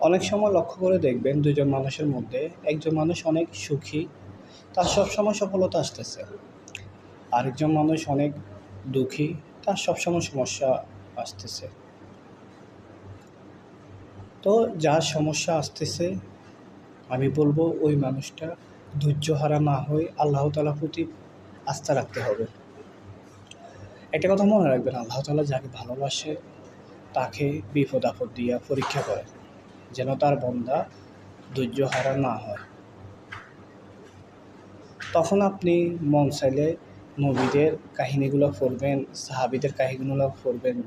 অনেক সময় লক্ষ্য করে দেখবেন দুজন মানুষের মধ্যে একজন মানুষ অনেক সুখী, তার সবসময় সফলতা আসতেছে। আরেকজন মানুষ অনেক দুঃখী, তার সবসময় সমস্যা আসতেছে। তো যার সমস্যা আসতেছে আমি বলবো ওই মানুষটা ধৈর্যহারা না হয়ে আল্লাহ তাআলার প্রতি আস্থা রাখতে হবে। একটা কথা মনে রাখবেন, আল্লাহ তাআলা যাকে ভালোবাসে তাকে বিপদ আপদ দিয়া পরীক্ষা করে, যেন তার বান্দা ধৈর্যহারা না হয়। তখন আপনি মন চাইলে নবীদের কাহিনীগুলো পড়বেন, সাহাবীদের কাহিনীগুলো পড়বেন,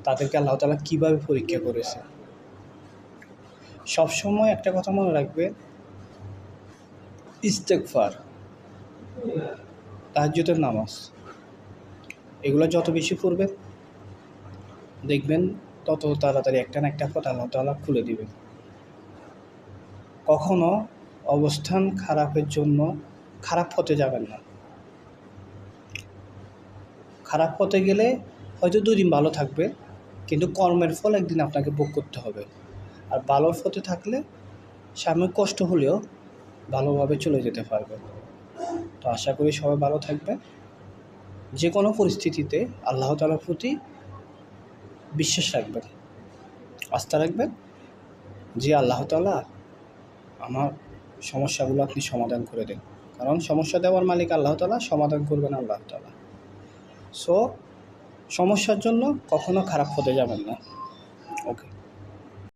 তাদেরকে আল্লাহ তাআলা কীভাবে পরীক্ষা করেছে। সবসময় একটা কথা মনে রাখবেন, ইস্তেগফার, তাহাজ্জুদের নামাজ, এগুলো যত বেশি পড়বেন দেখবেন তত তাড়াতাড়ি একটা না একটা পথ আল্লাহ তাআলা খুলে দিবেন। কখনো অবস্থান খারাপের জন্য খারাপ পথে যাবেন না। খারাপ পথে গেলে হয়তো 2 দিন ভালো থাকবে, কিন্তু কর্মের ফল একদিন আপনাকে ভোগ করতে হবে। আর ভালোর পথে থাকলে সাময়িক কষ্ট হলেও ভালোভাবে চলে যেতে পারবেন। তো আশা করি সবাই ভালো থাকবেন। যে কোনো পরিস্থিতিতে আল্লাহ তাআলার প্রতি বিশ্বাস রাখবেন, আস্থা রাখবেন যে আল্লাহ তাআলা আমার সমস্যাগুলো আপনি সমাধান করে দেন। কারণ সমস্যা দেওয়ার মালিক আল্লাহ তাআলা, সমাধান করবেন আল্লাহ তাআলা। সো সমস্যার জন্য কখনো খারাপ পথে যাবেন না। ওকে।